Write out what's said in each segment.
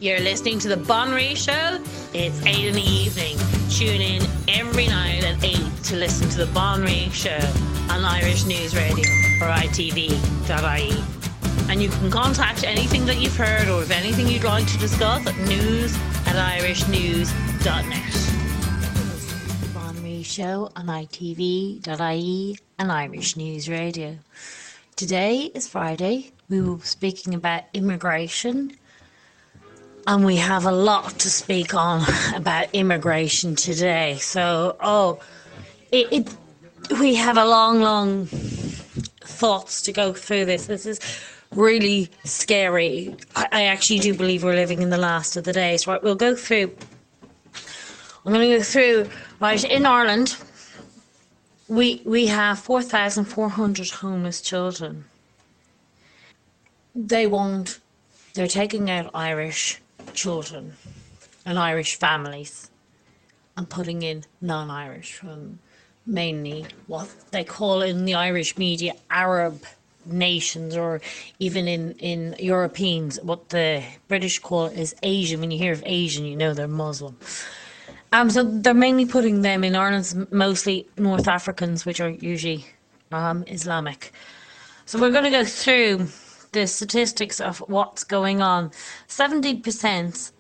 You're listening to The Bon Ray Show. It's 8 in the evening. Tune in every night at 8 to listen to The Bon Ray Show on Irish News Radio or ITV.ie. And you can contact anything that you've heard or if anything you'd like to discuss at news@irishnews.net. The Bon Ray Show on ITV.ie and Irish News Radio. Today is Friday. We will be speaking about immigration. And we have a lot to speak on about immigration today. So, we have a long thoughts to go through this. This is really scary. I actually do believe we're living in the last of the days. Right, I'm going to go through, right, in Ireland, we have 4,400 homeless children. They're taking out Irish children and Irish families and putting in non-Irish from mainly what they call in the Irish media Arab nations, or even in Europeans what the British call is Asian. When you hear of Asian, you know they're Muslim. So they're mainly putting them in Ireland's mostly North Africans, which are usually Islamic. So we're going to go through the statistics of what's going on. 78%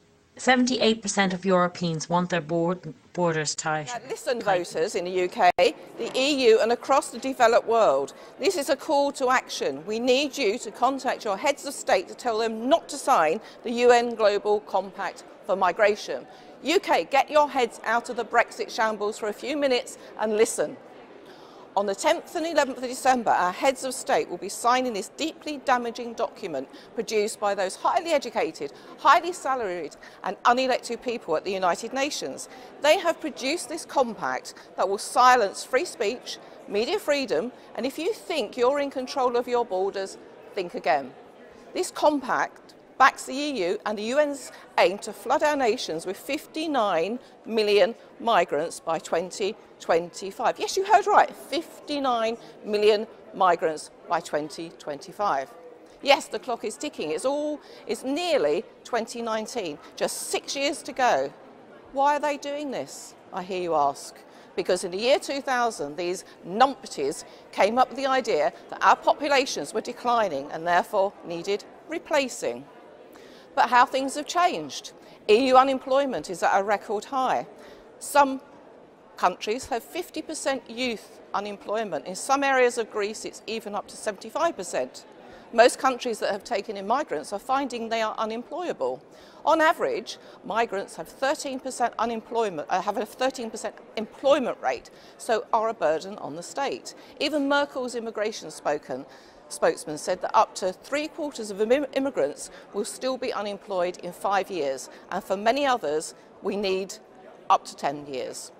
of Europeans want their borders tight. Now, listen, voters in the UK, the EU and across the developed world. This is a call to action. We need you to contact your heads of state to tell them not to sign the UN Global Compact for Migration. UK, get your heads out of the Brexit shambles for a few minutes and listen. On the 10th and 11th of December, our heads of state will be signing this deeply damaging document produced by those highly educated, highly salaried and unelected people at the United Nations. They have produced this compact that will silence free speech, media freedom, and if you think you're in control of your borders, think again. This compact backs the EU and the UN's aim to flood our nations with 59 million migrants by 2025. Yes, you heard right, 59 million migrants by 2025. Yes, the clock is ticking. It's nearly 2019, just 6 years to go. Why are they doing this, I hear you ask? Because in the year 2000, these numpties came up with the idea that our populations were declining and therefore needed replacing. But how things have changed. EU unemployment is at a record high. Some countries have 50% youth unemployment. In some areas of Greece, it's even up to 75%. Most countries that have taken in migrants are finding they are unemployable. On average, migrants have 13% unemployment, have a 13% employment rate, so are a burden on the state. Even Merkel's immigration spokesman said that up to 3/4 of immigrants will still be unemployed in 5 years, and for many others we need up to 10 years.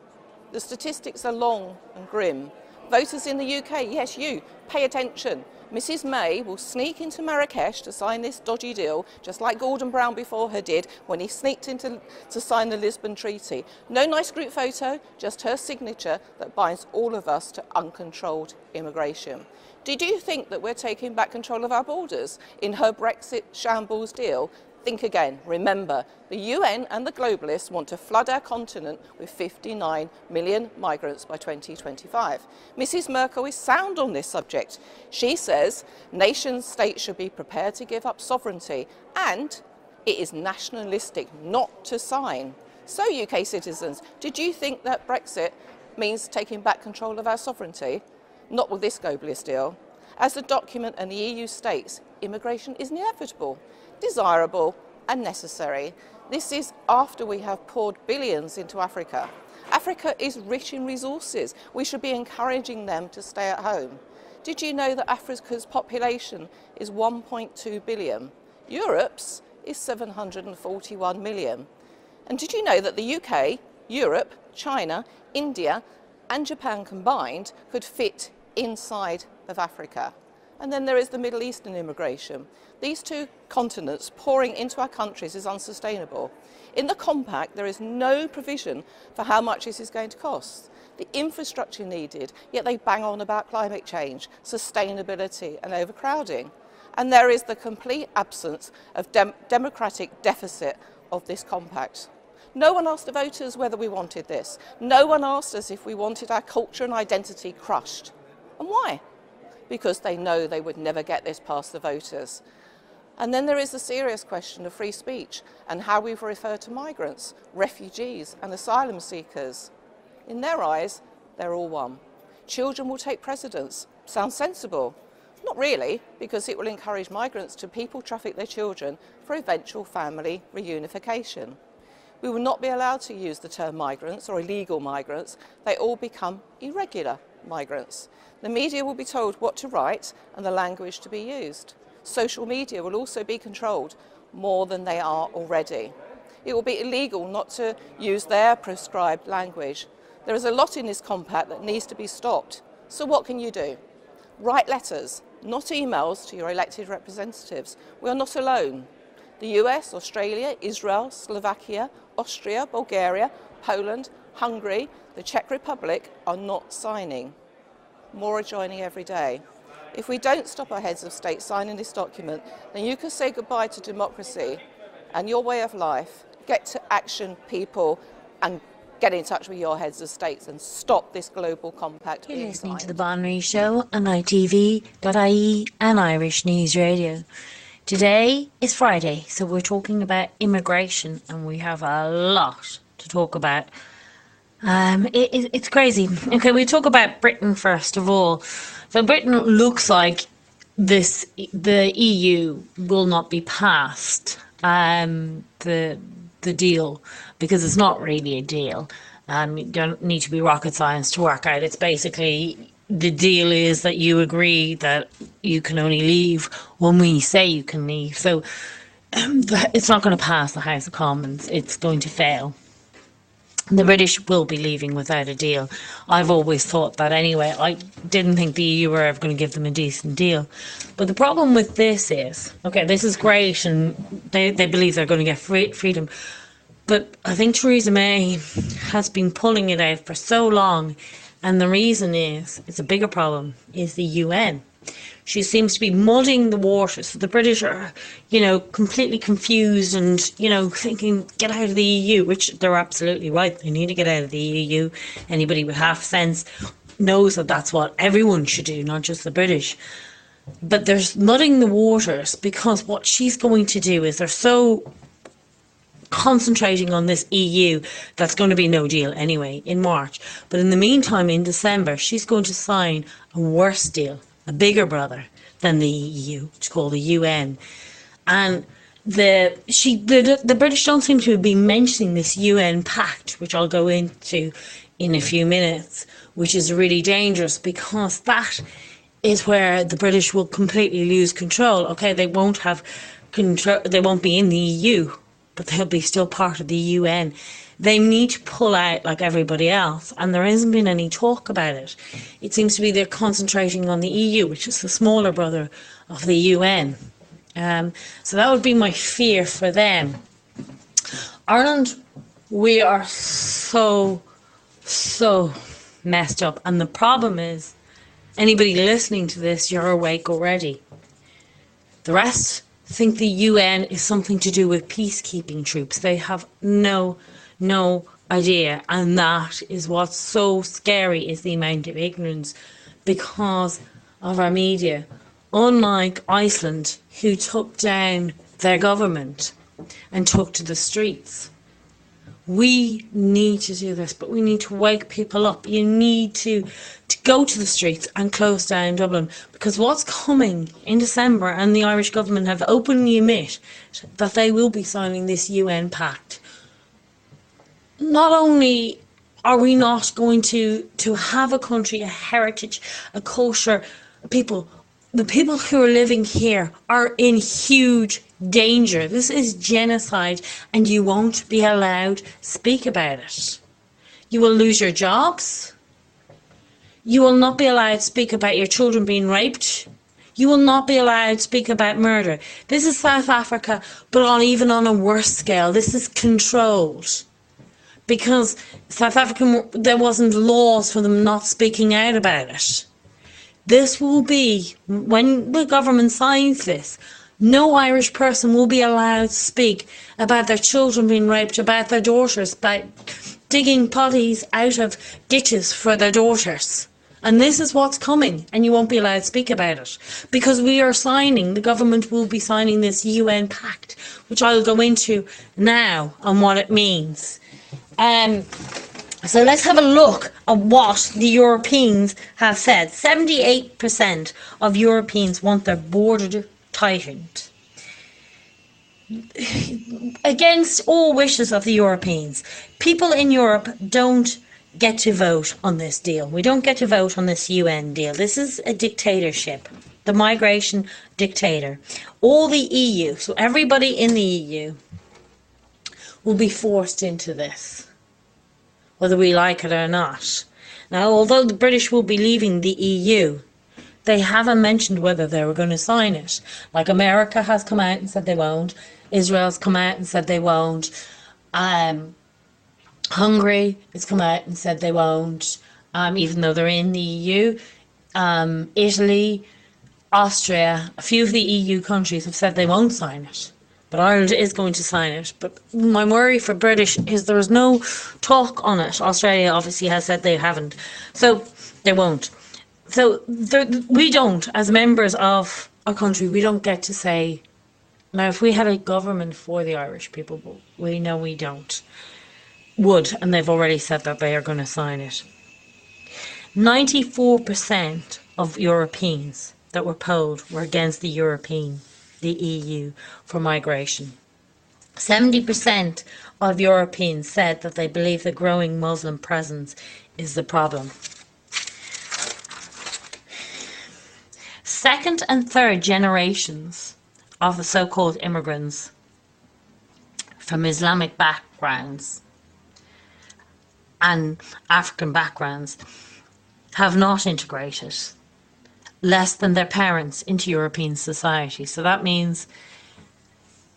The statistics are long and grim. Voters in the UK, yes you, pay attention. Mrs May will sneak into Marrakesh to sign this dodgy deal, just like Gordon Brown before her did when he sneaked in to sign the Lisbon Treaty. No nice group photo, just her signature that binds all of us to uncontrolled immigration. Did you think that we're taking back control of our borders in her Brexit shambles deal? Think again. Remember, the UN and the globalists want to flood our continent with 59 million migrants by 2025. Mrs Merkel is sound on this subject. She says nation states should be prepared to give up sovereignty and it is nationalistic not to sign. So UK citizens, did you think that Brexit means taking back control of our sovereignty? Not with this globalist deal. As the document and the EU states, immigration is inevitable, desirable and necessary. This is after we have poured billions into Africa. Africa is rich in resources. We should be encouraging them to stay at home. Did you know that Africa's population is 1.2 billion? Europe's is 741 million. And did you know that the UK, Europe, China, India and Japan combined could fit inside of Africa? And then there is the Middle Eastern immigration. These two continents pouring into our countries is unsustainable. In the compact, there is no provision for how much this is going to cost. The infrastructure needed, yet they bang on about climate change, sustainability and overcrowding. And there is the complete absence of democratic deficit of this compact. No one asked the voters whether we wanted this. No one asked us if we wanted our culture and identity crushed. And why? Because they know they would never get this past the voters. And then there is the serious question of free speech and how we refer to migrants, refugees and asylum seekers. In their eyes, they're all one. Children will take precedence. Sounds sensible. Not really, because it will encourage migrants to people traffic their children for eventual family reunification. We will not be allowed to use the term migrants or illegal migrants. They all become irregular migrants. The media will be told what to write and the language to be used. Social media will also be controlled more than they are already. It will be illegal not to use their prescribed language. There is a lot in this compact that needs to be stopped. So what can you do? Write letters, not emails, to your elected representatives. We are not alone. The US, Australia, Israel, Slovakia, Austria, Bulgaria, Poland, Hungary, the Czech Republic are not signing. More are joining every day. If we don't stop our heads of state signing this document, then you can say goodbye to democracy and your way of life. Get to action, people, and get in touch with your heads of states and stop this global compact. You're listening to The Bon Show on ITV.ie and Irish News Radio. Today is Friday, so we're talking about immigration, and we have a lot to talk about. It's crazy. Okay, we talk about Britain first of all. So Britain looks like the EU will not be past the deal, because it's not really a deal. You don't need to be rocket science to work out. It's basically, the deal is that you agree that you can only leave when we say you can leave. So it's not going to pass the House of Commons. It's going to fail. The British will be leaving without a deal. I've always thought that anyway. I didn't think the EU were ever going to give them a decent deal. But the problem with this is, okay, this is great, and they believe they're going to get freedom. But I think Theresa May has been pulling it out for so long. And the reason is, it's a bigger problem, is the UN. She seems to be muddying the waters. So the British are, completely confused and, thinking, get out of the EU, which they're absolutely right. They need to get out of the EU. Anybody with half sense knows that that's what everyone should do, not just the British. But they're muddying the waters because what she's going to do is they're so concentrating on this EU that's going to be no deal anyway in March. But in the meantime, in December, she's going to sign a worse deal, a bigger brother than the EU, it's called the UN. And the British don't seem to be mentioning this UN Pact, which I'll go into in a few minutes, which is really dangerous, because that is where the British will completely lose control. Okay, they won't have control, they won't be in the EU, but they'll be still part of the UN. They need to pull out like everybody else, and there hasn't been any talk about it. It seems to be they're concentrating on the EU, which is the smaller brother of the UN. So that would be my fear for them. Ireland, we are so messed up, and the problem is, anybody listening to this, you're awake already. The rest think the UN is something to do with peacekeeping troops. They have no idea, and that is what's so scary, is the amount of ignorance because of our media. Unlike Iceland, who took down their government and took to the streets. We need to do this, but we need to wake people up. You need to go to the streets and close down Dublin, because what's coming in December, and the Irish government have openly admitted that they will be signing this UN Pact. Not only are we not going to have a country, a heritage, a culture, people, the people who are living here are in huge danger. This is genocide, and you won't be allowed to speak about it. You will lose your jobs. You will not be allowed to speak about your children being raped. You will not be allowed to speak about murder. This is South Africa, but even on a worse scale. This is controlled. Because South Africa, there wasn't laws for them not speaking out about it. This will be, when the government signs this, no Irish person will be allowed to speak about their children being raped, about their daughters, about digging potties out of ditches for their daughters. And this is what's coming, and you won't be allowed to speak about it. Because we are signing, the government will be signing this UN Pact, which I'll go into now on what it means. So let's have a look at what the Europeans have said. 78% of Europeans want their border tightened. Against all wishes of the Europeans. People in Europe don't get to vote on this deal. We don't get to vote on this UN deal. This is a dictatorship. The migration dictator. All the EU, so everybody in the EU, will be forced into this, whether we like it or not. Now, although the British will be leaving the EU, they haven't mentioned whether they were going to sign it. Like America has come out and said they won't. Israel's come out and said they won't. Hungary has come out and said they won't, even though they're in the EU. Italy, Austria, a few of the EU countries have said they won't sign it. But Ireland is going to sign it. But my worry for British is there is no talk on it. Australia obviously has said they haven't. So they won't. So we don't, as members of a country, we don't get to say, now if we had a government for the Irish people, but we know we don't, would, and they've already said that they are going to sign it. 94% of Europeans that were polled were against the EU for migration. 70% of Europeans said that they believe the growing Muslim presence is the problem. Second and third generations of the so-called immigrants from Islamic backgrounds and African backgrounds have not integrated less than their parents into European society. So that means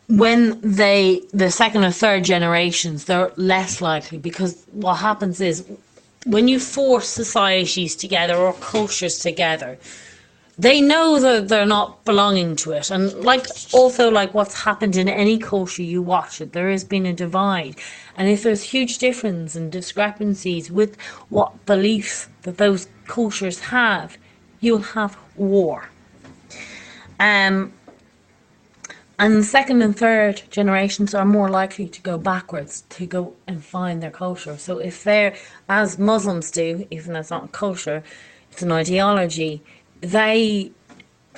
when the second or third generations, they're less likely, because what happens is when you force societies together or cultures together, they know that they're not belonging to it. And like what's happened in any culture you watch it, there has been a divide. And if there's huge difference and discrepancies with what beliefs that those cultures have, you'll have war. And the second and third generations are more likely to go backwards, to go and find their culture. So if they're, as Muslims do, even though it's not a culture, it's an ideology, they,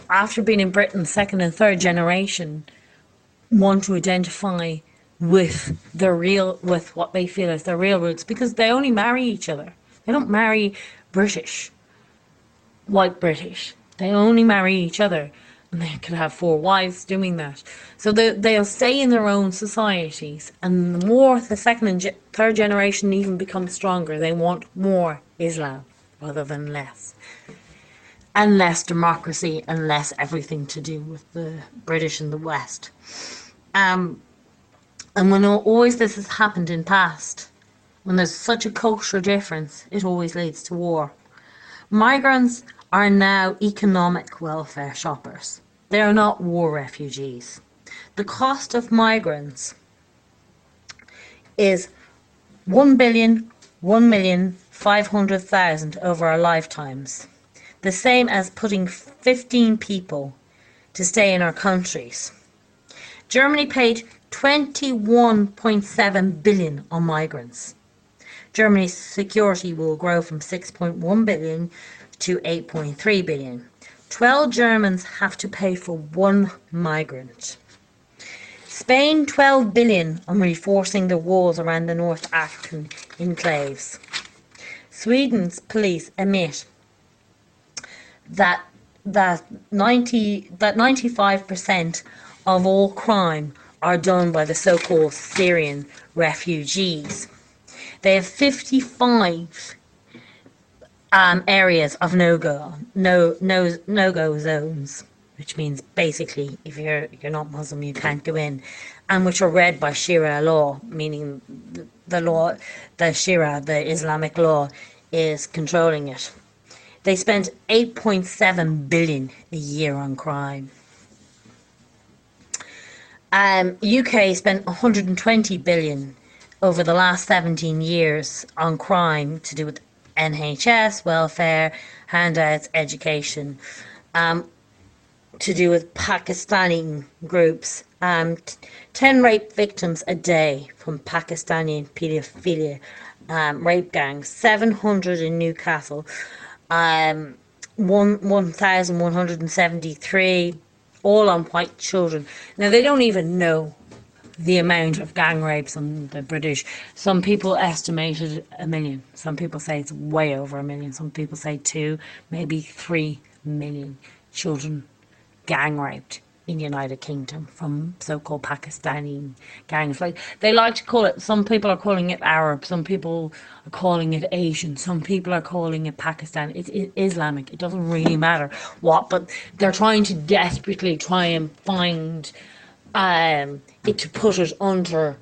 after being in Britain, second and third generation, want to identify with with what they feel as their real roots, because they only marry each other. They don't marry British, white British. They only marry each other, and they could have 4 wives doing that. So they'll stay in their own societies, and the more the second and third generation even becomes stronger, they want more Islam rather than less. And less democracy and less everything to do with the British and the West. And when always this has happened in past, when there's such a cultural difference, it always leads to war. Migrants are now economic welfare shoppers. They are not war refugees. The cost of migrants is 1,500,000 over our lifetimes. The same as putting 15 people to stay in our countries. Germany paid 21.7 billion on migrants. Germany's security will grow from 6.1 billion to 8.3 billion. 12 Germans have to pay for 1 migrant. Spain 12 billion on reinforcing the walls around the North African enclaves. Sweden's police admit that 95% of all crime are done by the so-called Syrian refugees. They have 55 areas of no-go zones, which means basically if you're not Muslim you can't go in, and which are read by Sharia law, meaning the Sharia, the Islamic law, is controlling it. They spend 8.7 billion a year on crime. UK spent 120 billion over the last 17 years on crime to do with NHS, welfare, handouts, education, to do with Pakistani groups. 10 rape victims a day from Pakistani paedophilia rape gangs, 700 in Newcastle, 1,173, all on white children. Now, they don't even know the amount of gang rapes on the British. Some people estimated 1 million. Some people say it's way over 1 million. Some people say 2, maybe 3 million children gang raped in the United Kingdom from so-called Pakistani gangs. Like, they like to call it, some people are calling it Arab, some people are calling it Asian, some people are calling it Pakistan. It's Islamic. It doesn't really matter what, but they're trying to desperately try and find it to put it under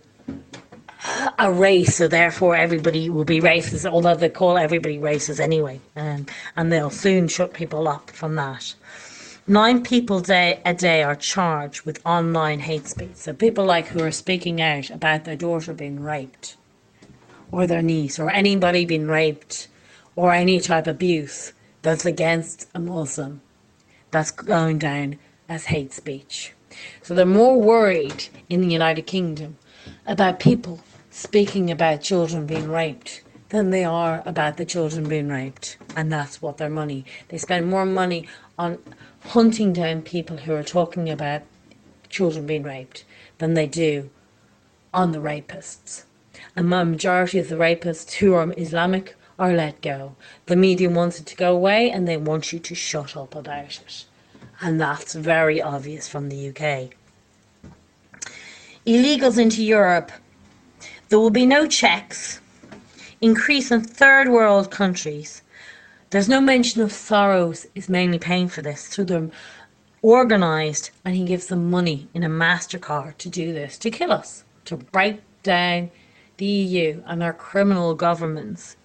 a race, so therefore everybody will be racist, although they call everybody racist anyway, and they'll soon shut people up from that. 9 people a day are charged with online hate speech. So people like who are speaking out about their daughter being raped, or their niece, or anybody being raped, or any type of abuse that's against a Muslim, that's going down as hate speech. So they're more worried in the United Kingdom about people speaking about children being raped than they are about the children being raped. And that's what their money. They spend more money on hunting down people who are talking about children being raped than they do on the rapists. And the majority of the rapists who are Islamic are let go. The media wants it to go away and they want you to shut up about it. And that's very obvious from the UK. Illegals into Europe. There will be no checks. Increase in third world countries. There's no mention of Soros is mainly paying for this. So they're organised and he gives them money in a MasterCard to do this, to kill us, to break down the EU and our criminal governments.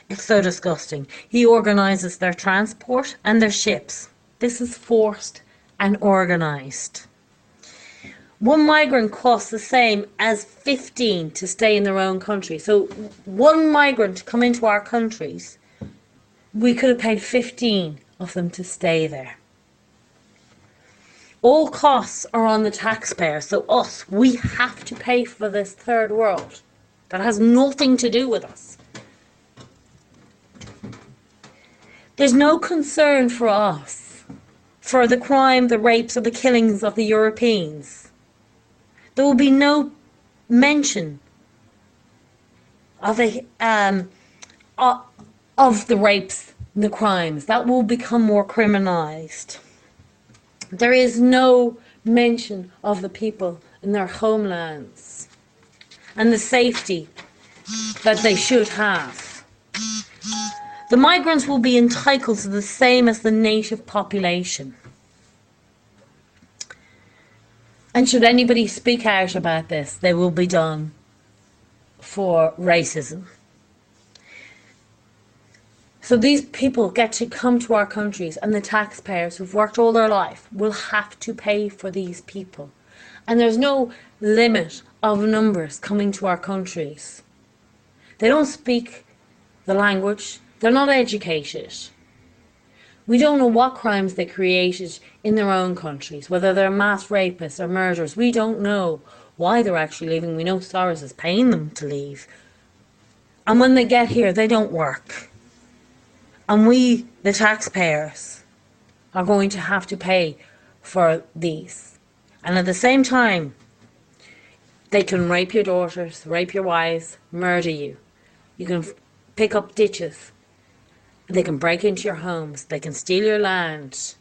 It's so disgusting. He organises their transport and their ships. This is forced and organised. One migrant costs the same as 15 to stay in their own country. So one migrant to come into our countries, we could have paid 15 of them to stay there. All costs are on the taxpayer. So us, we have to pay for this third world. That has nothing to do with us. There's no concern for us for the crime, the rapes, or the killings of the Europeans. There will be no mention of the rapes and the crimes. That will become more criminalised. There is no mention of the people in their homelands and the safety that they should have. The migrants will be entitled to the same as the native population. And should anybody speak out about this, they will be done for racism. So these people get to come to our countries, and the taxpayers who've worked all their life will have to pay for these people. And there's no limit of numbers coming to our countries. They don't speak the language. They're not educated. We don't know what crimes they created in their own countries, whether they're mass rapists or murderers. We don't know why they're actually leaving. We know Soros is paying them to leave. And when they get here, they don't work. And we, the taxpayers, are going to have to pay for these. And at the same time, they can rape your daughters, rape your wives, murder you. You can pick up ditches. They can break into your homes. They can steal your land.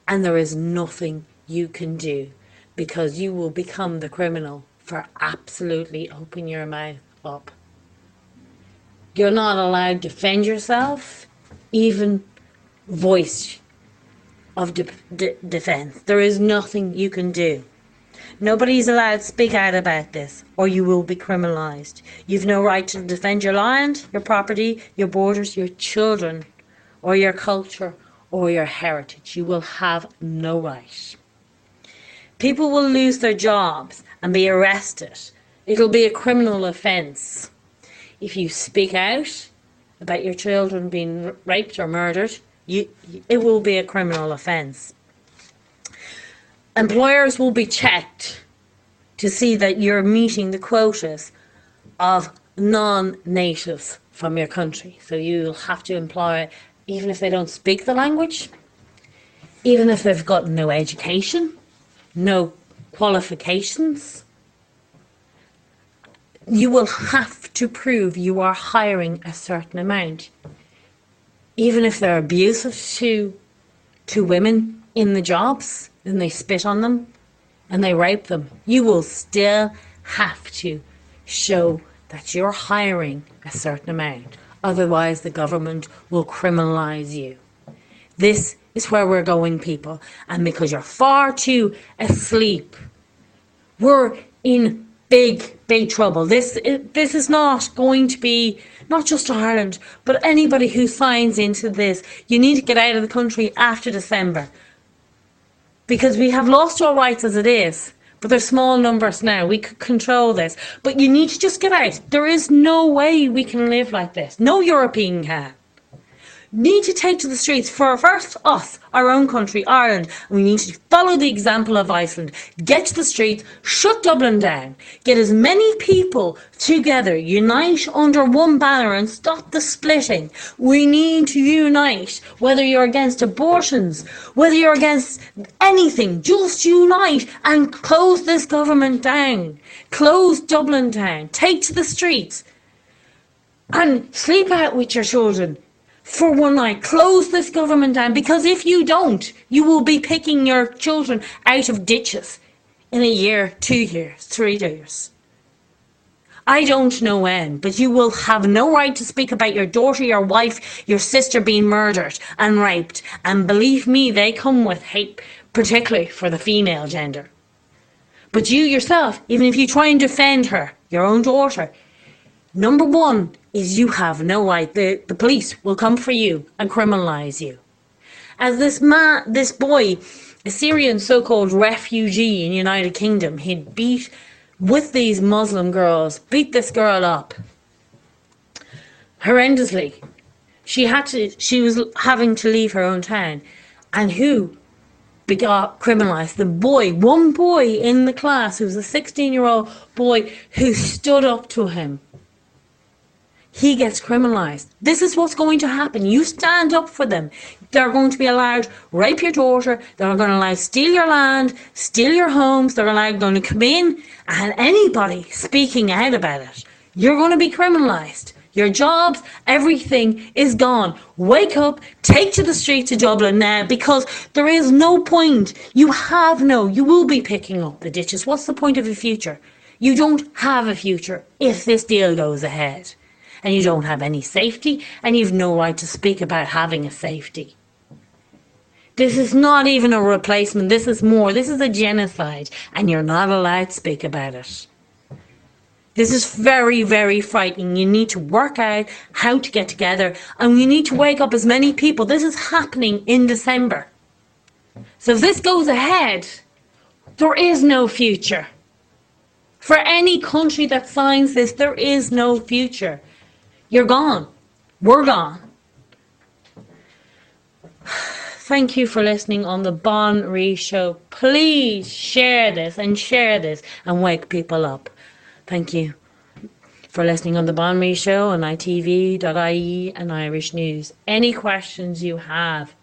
And there is nothing you can do, because you will become the criminal for absolutely opening your mouth up. You're not allowed to defend yourself, even voice of defense. There is nothing you can do. Nobody's allowed to speak out about this, or you will be criminalised. You've no right to defend your land, your property, your borders, your children, or your culture or your heritage. You will have no right. People will lose their jobs and be arrested. It'll be a criminal offence. If you speak out about your children being raped or murdered, it will be a criminal offence. Employers will be checked to see that you're meeting the quotas of non-natives from your country. So you'll have to employ, even if they don't speak the language, even if they've got no education, no qualifications, you will have to prove you are hiring a certain amount. Even if they're abusive to women in the jobs, and they spit on them, and they rape them, you will still have to show that you're hiring a certain amount. Otherwise, the government will criminalise you. This is where we're going, people. And because you're far too asleep, we're in big, big trouble. This is not going to be, not just Ireland, but anybody who signs into this. You need to get out of the country after December. Because we have lost our rights as it is. But there's small numbers now. We could control this. But you need to just get out. There is no way we can live like this. No European can. Need to take to the streets for first us, our own country, Ireland, and we need to follow the example of Iceland. Get to the streets, shut Dublin down, get as many people together, unite under one banner and stop the splitting. We need to unite, whether you're against abortions, whether you're against anything, just unite and close this government down. Close Dublin down, take to the streets and sleep out with your children. For one night, close this government down, because if you don't, you will be picking your children out of ditches in a year, 2 years, 3 years. I don't know when, but you will have no right to speak about your daughter, your wife, your sister being murdered and raped. And believe me, they come with hate, particularly for the female gender. But you yourself, even if you try and defend her, your own daughter, number one is you have no right. The police will come for you and criminalise you. As this boy, a Syrian so-called refugee in the United Kingdom, he'd beat with these Muslim girls, beat this girl up horrendously. She was having to leave her own town. And who got criminalised? The boy, one boy in the class, who was a 16-year-old boy who stood up to him. He gets criminalised. This is what's going to happen. You stand up for them. They're going to be allowed rape your daughter. They're going to allow steal your land, steal your homes. They're going to come in, and anybody speaking out about it, you're going to be criminalised. Your jobs, everything is gone. Wake up, take to the streets of Dublin now, because there is no point. You will be picking up the ditches. What's the point of a future? You don't have a future if this deal goes ahead. And you don't have any safety, and you've no right to speak about having a safety. This is not even a replacement. This is more. This is a genocide, and you're not allowed to speak about it. This is very, very frightening. You need to work out how to get together, and you need to wake up as many people. This is happening in December. So if this goes ahead, there is no future. For any country that signs this, there is no future. You're gone. We're gone. Thank you for listening on the Bon Ree Show. Please share this and wake people up. Thank you for listening on the Bon Ree Show on ITV.ie and Irish News. Any questions you have,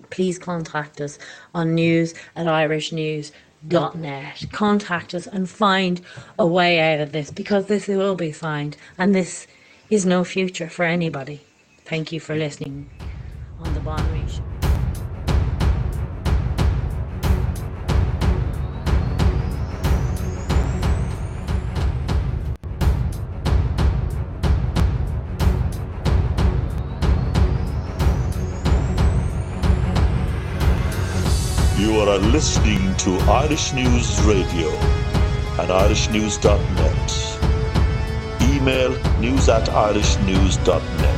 please contact us on news@irishnews.net. Contact us and find a way out of this, because this will be signed, and this is no future for anybody. Thank you for listening on the Bon Ree Show. You are listening to Irish News Radio and irishnews.net. Email news@irishnews.net.